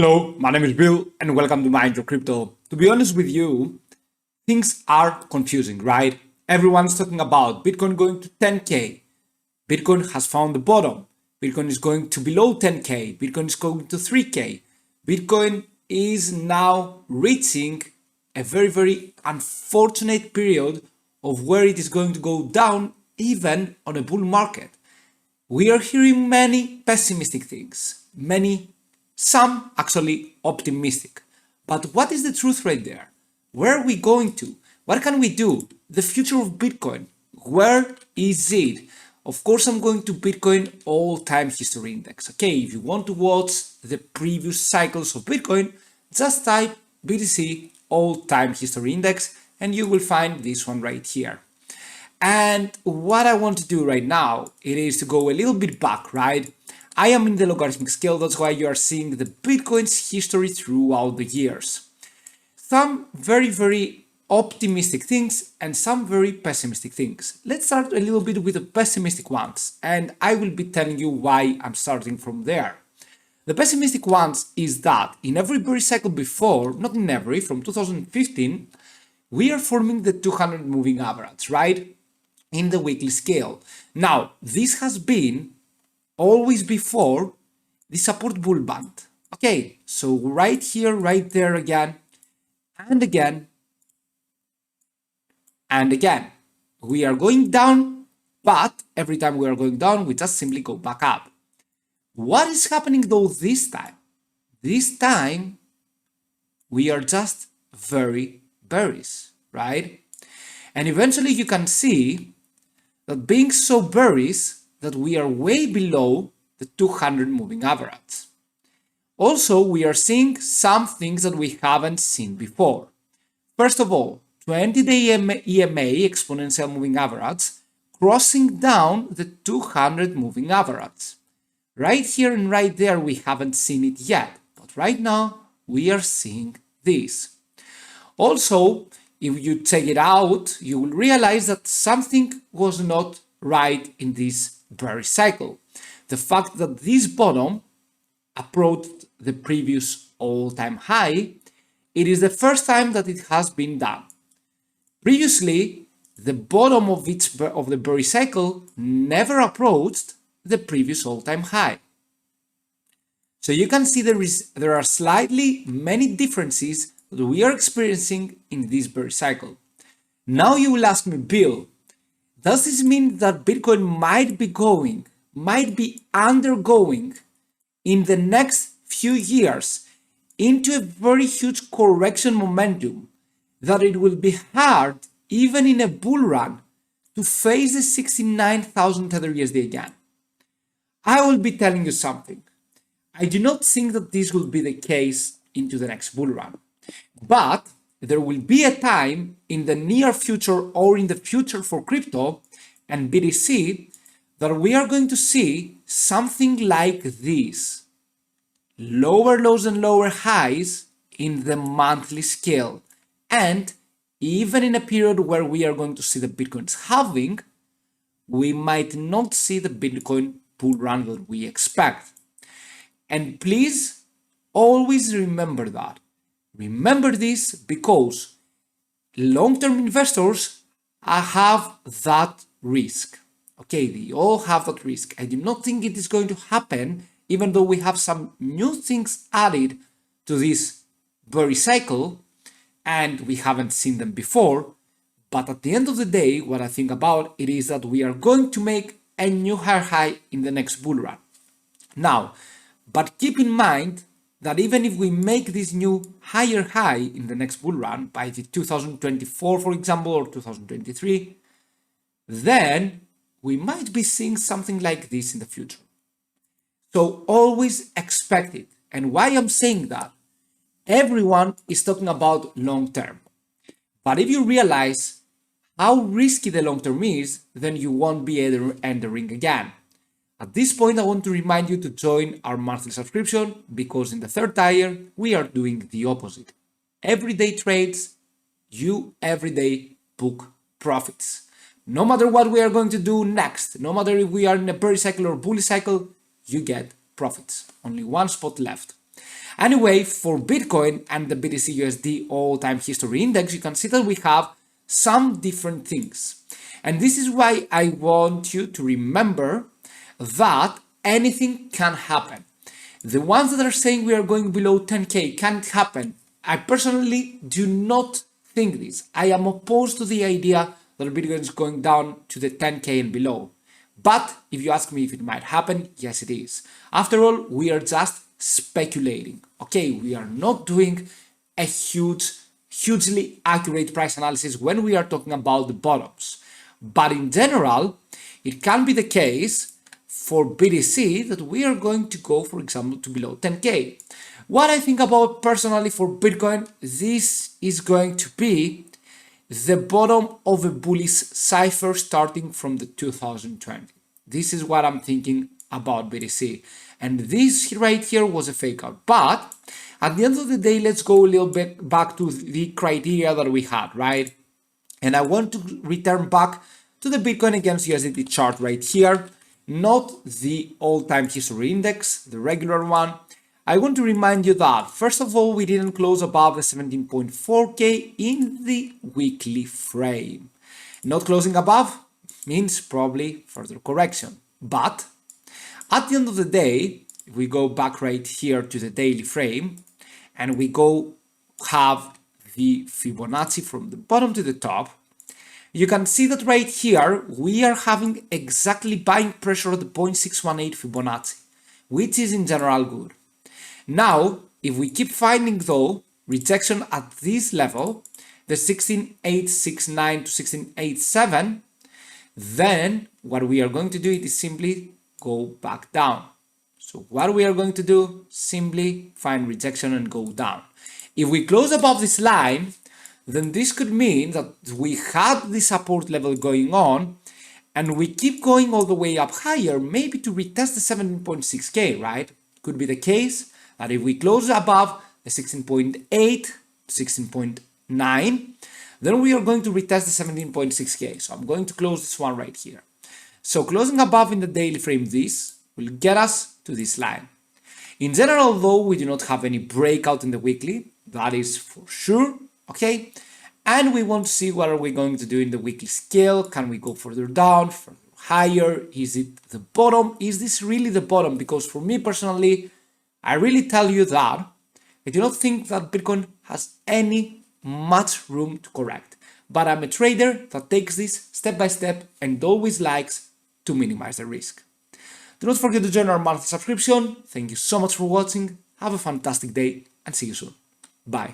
Hello, my name is Bill and welcome to MindYourCrypto. To be honest with you, things are confusing, right? Everyone's talking about Bitcoin going to 10K. Bitcoin has found the bottom. Bitcoin is going to below 10K. Bitcoin is going to 3K. Bitcoin is now reaching a very unfortunate period of where it is going to go down even on a bull market. We are hearing many pessimistic things, some actually optimistic. But what is the truth right there? Where are we going to? What can we do? The future of Bitcoin, where is it? Of course, I'm going to Bitcoin all-time history index. Okay, if you want to watch the previous cycles of Bitcoin, just type BTC all-time history index and you will find this one right here. And what I want to do right now, it is to go a little bit back, right? I am in the logarithmic scale, that's why you are seeing the Bitcoin's history throughout the years. Some very optimistic things and some very pessimistic things. Let's start a little bit with the pessimistic ones, and I will be telling you why I'm starting from there. The pessimistic ones is that in every bear cycle before, not in every, from 2015, we are forming the 200 moving average, right? In the weekly scale. Now, this has been always before the support bull band. Okay, so right here, right there again, and again, and again. We are going down, but every time we are going down, we just simply go back up. What is happening though this time? This time, we are just very bearish, right? And eventually you can see that being so bearish that we are way below the 200 moving average. Also, we are seeing some things that we haven't seen before. First of all, 20-day EMA, exponential moving average, crossing down the 200 moving average. Right here and right there, we haven't seen it yet, but right now, we are seeing this. Also, if you take it out, you will realize that something was not right in this bearish cycle. The fact that this bottom approached the previous all-time high, it is the first time that it has been done. Previously, the bottom of the bearish cycle never approached the previous all-time high. So you can see there are slightly many differences that we are experiencing in this bearish cycle. Now you will ask me, Bill, does this mean that Bitcoin might be undergoing in the next few years into a very huge correction momentum, that it will be hard, even in a bull run, to face the 69,000 Tether USD again? I will be telling you something. I do not think that this will be the case into the next bull run, but there will be a time in the near future or in the future for crypto and BTC that we are going to see something like this. Lower lows and lower highs in the monthly scale. And even in a period where we are going to see the Bitcoin's halving, we might not see the Bitcoin bull run that we expect. And please always remember that. Remember this because long-term investors have that risk. Okay, they all have that risk. I do not think it is going to happen, even though we have some new things added to this bearish cycle and we haven't seen them before. But at the end of the day, what I think about it is that we are going to make a new higher high in the next bull run. Now, but keep in mind that even if we make this new higher high in the next bull run by the 2024, for example, or 2023, then we might be seeing something like this in the future. So always expect it. And why I'm saying that? Everyone is talking about long term. But if you realize how risky the long term is, then you won't be entering again. At this point, I want to remind you to join our monthly subscription because in the third tier, we are doing the opposite. Everyday trades, you every day book profits. No matter what we are going to do next, no matter if we are in a bear cycle or bullish cycle, you get profits. Only one spot left. Anyway, for Bitcoin and the BTC USD all-time history index, you can see that we have some different things. And this is why I want you to remember that anything can happen. The ones that are saying we are going below 10K can't happen. I personally do not think this. I am opposed to the idea that Bitcoin is going down to the 10K and below. But if you ask me if it might happen, yes it is. After all, we are just speculating. Okay, we are not doing a hugely accurate price analysis when we are talking about the bottoms. But in general, it can be the case for BTC that we are going to go, for example, to below 10K. What I think about personally for Bitcoin, this is going to be the bottom of a bullish cipher starting from the 2020. This is what I'm thinking about BTC. And this right here was a fake out. But at the end of the day, let's go a little bit back to the criteria that we had, right? And I want to return back to the Bitcoin against USDT chart right here, not the all-time history index, the regular one. I want to remind you that, first of all, we didn't close above the 17.4K in the weekly frame. Not closing above means probably further correction. But at the end of the day, if we go back right here to the daily frame and we go have the Fibonacci from the bottom to the top, you can see that right here we are having exactly buying pressure at the 0.618 Fibonacci, which is in general good. Now, if we keep finding though rejection at this level, the 16.869 to 16.87, then what we are going to do is simply go back down. So what we are going to do, simply find rejection and go down. If we close above this line, then this could mean that we had the support level going on and we keep going all the way up higher, maybe to retest the 17.6K, right? Could be the case that if we close above the 16.8, 16.9, then we are going to retest the 17.6K. So I'm going to close this one right here. So closing above in the daily frame, this will get us to this line. In general, though, we do not have any breakout in the weekly, that is for sure, okay? And we want to see what are we going to do in the weekly scale. Can we go further down, further higher? Is it the bottom? Is this really the bottom? Because for me personally, I really tell you that I do not think that Bitcoin has any much room to correct. But I'm a trader that takes this step by step and always likes to minimize the risk. Do not forget to join our monthly subscription. Thank you so much for watching. Have a fantastic day and see you soon. Bye.